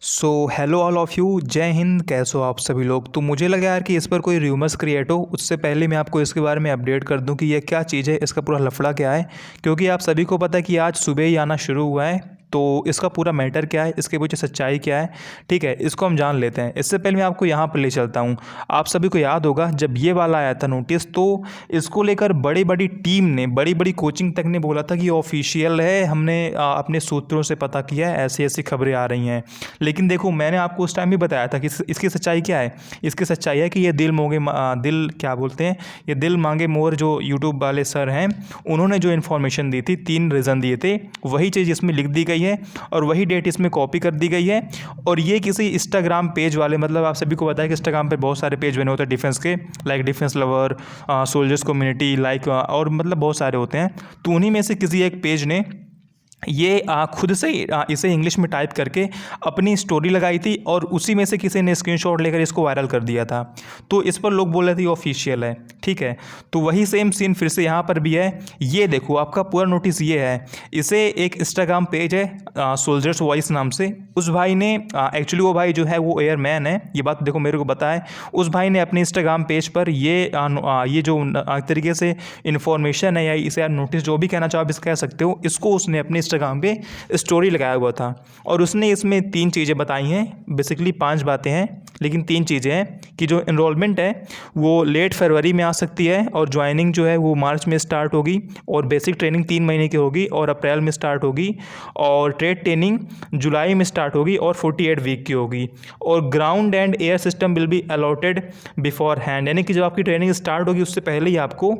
Hello all of you, जय हिंद। कैसे हो आप सभी लोग। तो मुझे लगा यार कि इस पर कोई र्यूमर्स क्रिएट हो, उससे पहले मैं आपको इसके बारे में अपडेट कर दूं कि ये क्या चीज़ है, इसका पूरा लफड़ा क्या है। क्योंकि आप सभी को पता है कि आज सुबह ही आना शुरू हुआ है। तो इसका पूरा मैटर क्या है, इसके पीछे सच्चाई क्या है, ठीक है, इसको हम जान लेते हैं। इससे पहले मैं आपको यहाँ पर ले चलता हूँ। आप सभी को याद होगा जब ये वाला आया था नोटिस, तो इसको लेकर बड़ी बड़ी टीम ने, बड़ी बड़ी कोचिंग तक ने बोला था कि ऑफिशियल है, हमने अपने सूत्रों से पता किया है, ऐसी ऐसी खबरें आ रही हैं। लेकिन देखो, मैंने आपको उस टाइम भी बताया था कि इसकी सच्चाई क्या है। इसकी सच्चाई है कि ये दिल क्या बोलते हैं, ये दिल मांगे मोर जो यूट्यूब वाले सर हैं, उन्होंने जो इन्फॉर्मेशन दी थी, 3 रीज़न दिए थे, वही चीज़ इसमें लिख दी गई है और वही डेट इसमें कॉपी कर दी गई है। और ये किसी इंस्टाग्राम पेज वाले, मतलब आप सभी को पता है कि इंस्टाग्राम पे बहुत सारे पेज बने होते हैं डिफेंस के, like defence lover, soldiers community, like और मतलब बहुत सारे होते हैं। तो उन्हीं में से किसी एक पेज ने ये खुद से इसे इंग्लिश में टाइप करके अपनी स्टोरी लगाई थी और उसी में से किसी ने स्क्रीनशॉट लेकर इसको वायरल कर दिया था। तो इस पर लोग बोल रहे थे ऑफिशियल है, ठीक है। तो वही सेम सीन फिर से यहाँ पर भी है। ये देखो, आपका पूरा नोटिस ये है। इसे एक इंस्टाग्राम पेज है सोल्जर्स वॉइस नाम से, उस भाई ने एक्चुअली वो भाई जो है वो एयरमैन है, ये बात देखो मेरे को पता है। उस भाई ने अपने इंस्टाग्राम पेज पर ये जो तरीके से इन्फॉर्मेशन है या इसे नोटिस जो भी कहना चाहो आप इसे कह सकते हो, इसको उसने अपने इंस्टाग्राम पे स्टोरी लगाया हुआ था। और उसने इसमें 3 चीज़ें बताई हैं, बेसिकली 5 बातें हैं, लेकिन 3 चीज़ें हैं कि जो एनरोलमेंट है वो लेट फरवरी में आ सकती है, और ज्वाइनिंग जो है वो मार्च में स्टार्ट होगी, और बेसिक ट्रेनिंग 3 महीने की होगी और अप्रैल में स्टार्ट होगी, और ट्रेड ट्रेनिंग जुलाई में स्टार्ट होगी और 48 वीक की होगी, और ground and air system will be allotted before hand, यानी कि जब आपकी ट्रेनिंग स्टार्ट होगी उससे पहले ही आपको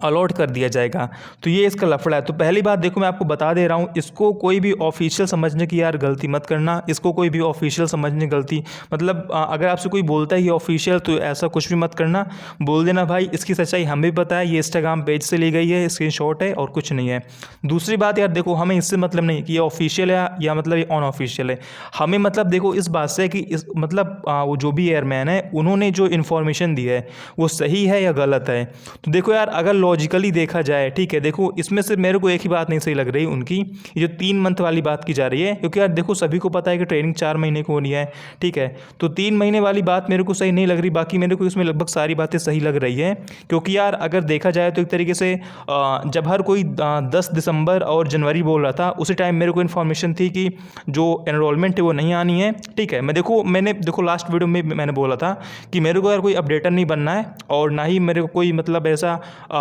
अलॉट कर दिया जाएगा। तो ये इसका लफड़ा है। तो पहली बात देखो, मैं आपको बता दे रहा हूँ, इसको कोई भी ऑफिशियल समझने की यार गलती मत करना। इसको कोई भी ऑफिशियल समझने की गलती, मतलब अगर आपसे कोई बोलता है ये ऑफिशियल, तो ऐसा कुछ भी मत करना। बोल देना भाई इसकी सच्चाई हमें भी पता है, ये इंस्टाग्राम पेज से ली गई है, स्क्रीनशॉट है और कुछ नहीं है। दूसरी बात यार देखो, हमें इससे मतलब नहीं कि ये ऑफिशियल है या मतलब ये अनऑफिशियल है। हमें मतलब देखो इस बात से कि इस मतलब वो जो भी एयरमैन है उन्होंने जो इन्फॉर्मेशन दी है वो सही है या गलत है। तो देखो यार, अगर लॉजिकली देखा जाए, ठीक है, देखो इसमें से मेरे को एक ही बात नहीं सही लग रही उनकी, ये जो 3 मंथ वाली बात की जा रही है। क्योंकि यार देखो, सभी को पता है कि ट्रेनिंग 4 महीने की होनी है, ठीक है। तो 3 महीने वाली बात मेरे को सही नहीं लग रही। बाकी मेरे को इसमें लगभग सारी बातें सही लग रही है। क्योंकि यार अगर देखा जाए तो एक तरीके से जब हर कोई 10 दिसंबर और जनवरी बोल रहा था, उसी टाइम मेरे को इन्फॉर्मेशन थी कि जो एनरोलमेंट है वो नहीं आनी है, ठीक है। मैंने देखो लास्ट वीडियो में मैंने बोला था कि मेरे को यार कोई अपडेटर नहीं बनना है, और ना ही मेरे को कोई मतलब ऐसा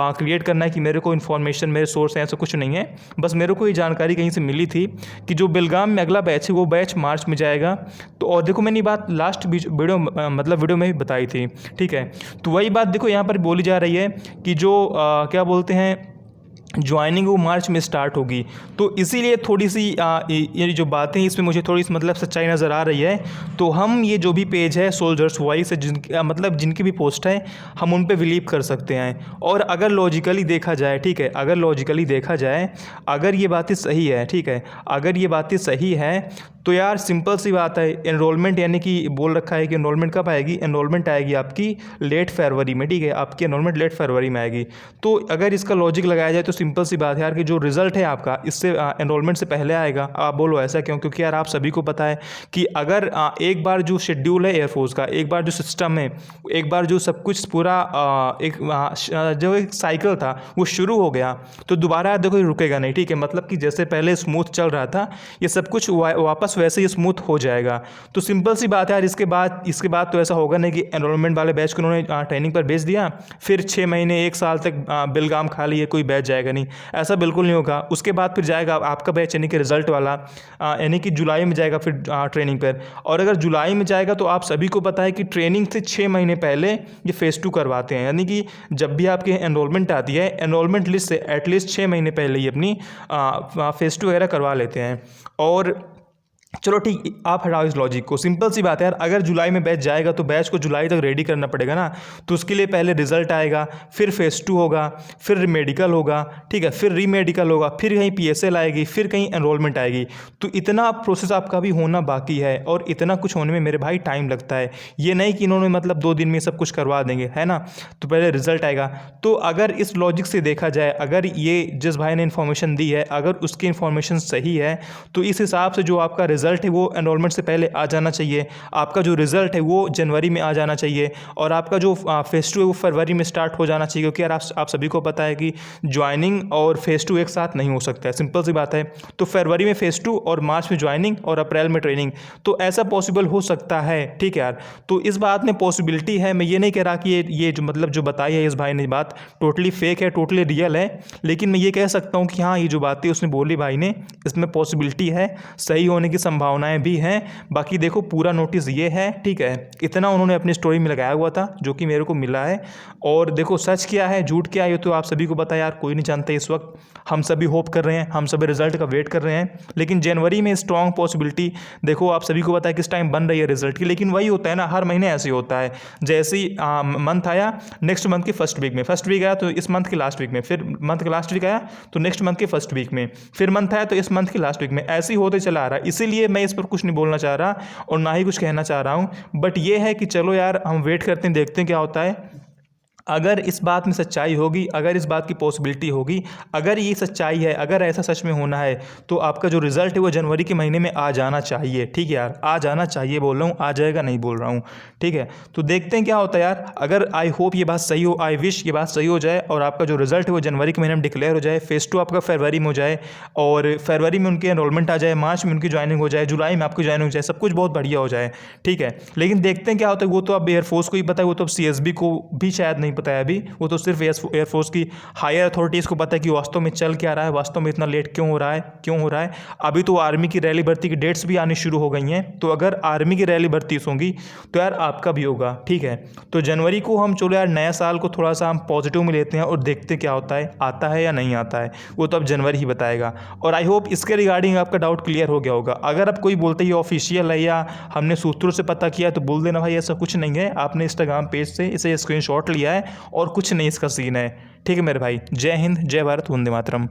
क्रिएट करना है कि मेरे को इन्फॉर्मेशन, मेरे सोर्स हैं, ऐसा कुछ नहीं है। बस मेरे को ये जानकारी कहीं से मिली थी कि जो बेलगाम में अगला बैच है वो बैच मार्च में जाएगा। तो और देखो, मैंने बात लास्ट वीडियो में भी बताई थी, ठीक है। तो वही बात देखो यहाँ पर बोली जा रही है कि जो क्या बोलते हैं, ज्वाइनिंग वो मार्च में स्टार्ट होगी। तो इसीलिए थोड़ी सी ये जो बातें हैं इसमें मुझे थोड़ी सी मतलब सच्चाई नज़र आ रही है। तो हम ये जो भी पेज है सोल्जर्स वॉइस है, मतलब जिनकी भी पोस्ट है, हम उन पे बिलीव कर सकते हैं। और अगर लॉजिकली देखा जाए, ठीक है, अगर लॉजिकली देखा जाए, अगर ये बातें सही है, ठीक है, अगर ये बातें सही है, तो यार सिंपल सी बात है, एनरोलमेंट यानी कि बोल रखा है कि एनरोलमेंट कब आएगी, एनरोलमेंट आएगी आपकी लेट फरवरी में, ठीक है, आपकी एनरोलमेंट लेट फरवरी में आएगी। तो अगर इसका लॉजिक लगाया जाए तो सिंपल सी बात है यार कि जो रिजल्ट है आपका इससे एनरोलमेंट से पहले आएगा। आप बोलो ऐसा क्यों? क्योंकि यार आप सभी को पता है कि अगर एक बार जो शेड्यूल है एयरफोर्स का, एक बार जो सिस्टम है, एक बार जो सब कुछ पूरा जो एक साइकिल था वो शुरू हो गया, तो दोबारा देखो ये रुकेगा नहीं, ठीक है। मतलब कि जैसे पहले स्मूथ चल रहा था, ये सब कुछ वापस वैसे ही स्मूथ हो जाएगा। तो सिंपल सी बात है यार, इसके बाद तो ऐसा होगा नहीं कि एनरोलमेंट वाले बैच को उन्होंने ट्रेनिंग पर भेज दिया, फिर 6 महीने 1 साल तक बेलगाम खाली है, कोई बैच जाएगा नहीं, ऐसा बिल्कुल नहीं होगा। उसके बाद फिर जाएगा आपका बैच, यानी कि रिजल्ट वाला, यानी कि जुलाई में जाएगा फिर ट्रेनिंग पर। और अगर जुलाई में जाएगा तो आप सभी को पता है कि ट्रेनिंग से 6 महीने पहले ये फेज़ 2 करवाते हैं, यानी कि जब भी आपके एनरोलमेंट आती है, एनरोलमेंट लिस्ट से एटलीस्ट 6 महीने पहले ही अपनी फेज़ 2 वगैरह करवा लेते हैं। और चलो ठीक, आप हटाओ इस लॉजिक को। सिंपल सी बात है यार, अगर जुलाई में बैच जाएगा तो बैच को जुलाई तक रेडी करना पड़ेगा ना। तो उसके लिए पहले रिजल्ट आएगा, फिर फेज़ 2 होगा, फिर मेडिकल होगा, ठीक है, फिर रीमेडिकल होगा, फिर कहीं PSL आएगी, फिर कहीं एनरोलमेंट आएगी। तो इतना प्रोसेस आपका भी होना बाकी है, और इतना कुछ होने में मेरे भाई टाइम लगता है। ये नहीं कि इन्होंने मतलब 2 दिन में सब कुछ करवा देंगे, है ना। तो पहले रिजल्ट आएगा। तो अगर इस लॉजिक से देखा जाए, अगर ये जिस भाई ने इन्फॉर्मेशन दी है, अगर उसकी इन्फॉर्मेशन सही है, तो इस हिसाब से जो आपका रिज़ल्ट है वो एनरोलमेंट से पहले आ जाना चाहिए, आपका जो रिज़ल्ट है वो जनवरी में आ जाना चाहिए, और आपका जो फेज़ 2 है वो फरवरी में स्टार्ट हो जाना चाहिए। क्योंकि यार आप सभी को पता है कि ज्वाइनिंग और फेज़ 2 एक साथ नहीं हो सकता है, सिंपल सी बात है। तो फरवरी में फेज़ 2 और मार्च में ज्वाइनिंग और अप्रैल में ट्रेनिंग, तो ऐसा पॉसिबल हो सकता है, ठीक है यार। तो इस बात में पॉसिबिलिटी है, मैं ये नहीं कह रहा कि ये जो मतलब जो बताई है इस भाई ने बात टोटली फेक है, टोटली रियल है, लेकिन मैं ये कह सकता हूँ कि हाँ, ये जो बातें उसने बोली भाई ने, इसमें पॉसिबिलिटी है, सही होने की संभावनाएं भी हैं। बाकी देखो पूरा नोटिस ये है, ठीक है, इतना उन्होंने अपनी स्टोरी में लगाया हुआ था जो कि मेरे को मिला है। और देखो सच क्या है झूठ क्या है ये तो आप सभी को पता है यार, कोई नहीं जानता इस वक्त। हम सभी होप कर रहे हैं, हम सभी रिजल्ट का वेट कर रहे हैं, लेकिन जनवरी में स्ट्रॉन्ग पॉसिबिलिटी देखो आप सभी को पता है किस टाइम बन रही है रिजल्ट की। लेकिन वही होता है ना, हर महीने ऐसे ही होता है, जैसे ही मंथ आया नेक्स्ट मंथ के फर्स्ट वीक में, फर्स्ट वीक आया तो इस मंथ के लास्ट वीक में, फिर मंथ के लास्ट वीक आया तो नेक्स्ट मंथ के फर्स्ट वीक में, फिर मंथ आया तो इस मंथ के लास्ट वीक में, ऐसे ही होते चला आ रहा है। इसीलिए मैं इस पर कुछ नहीं बोलना चाह रहा और ना ही कुछ कहना चाह रहा हूँ, बट ये है कि चलो यार हम वेट करते हैं, देखते हैं क्या होता है। अगर इस बात में सच्चाई होगी, अगर इस बात की पॉसिबिलिटी होगी, अगर ये सच्चाई है, अगर ऐसा सच में होना है, तो आपका जो रिज़ल्ट है वो जनवरी के महीने में आ जाना चाहिए, ठीक है यार, आ जाना चाहिए बोल रहा हूँ, आ जाएगा नहीं बोल रहा हूँ, ठीक है। तो देखते हैं क्या होता है यार। अगर आई होप ये बात सही हो, आई विश ये बात सही हो जाए और आपका जो रिज़ल्ट है वो जनवरी के महीने में डिक्लेयर हो जाए, फेज़ 2 आपका फरवरी में हो जाए और फरवरी में उनकी एनरोलमेंट आ जाए, मार्च में उनकी ज्वाइनिंग हो जाए, जुलाई में आपकी ज्वाइनिंग हो जाए, सब कुछ बहुत बढ़िया हो जाए, ठीक है। लेकिन देखते हैं क्या होता है, वो तो अब एयरफोर्स को ही पता है, वो तो अब CSB को भी शायद नहीं पता है अभी, वो तो सिर्फ एयरफोर्स की हायर अथॉरिटीज़ को पता है कि वास्तव में चल क्या रहा है, वास्तव में इतना लेट क्यों हो रहा है। अभी तो आर्मी की रैली भर्ती की डेट्स भी आनी शुरू हो गई हैं, तो अगर आर्मी की रैली भर्ती होंगी तो यार आपका भी होगा, ठीक है। तो जनवरी को हम चलो यार नया साल को थोड़ा सा हम पॉजिटिव में लेते हैं और देखते क्या होता है, आता है या नहीं आता है, वो तो अब जनवरी ही बताएगा। और आई होप इसके रिगार्डिंग आपका डाउट क्लियर हो गया होगा। अगर आप कोई बोलते ही ऑफिशियल है या हमने सूत्रों से पता किया तो बोल देना भाई ऐसा कुछ नहीं है, आपने इंस्टाग्राम पेज से इसे स्क्रीनशॉट लिया है और कुछ नहीं इसका सीन है, ठीक है मेरे भाई। जय हिंद, जय भारत, वंदे मातरम।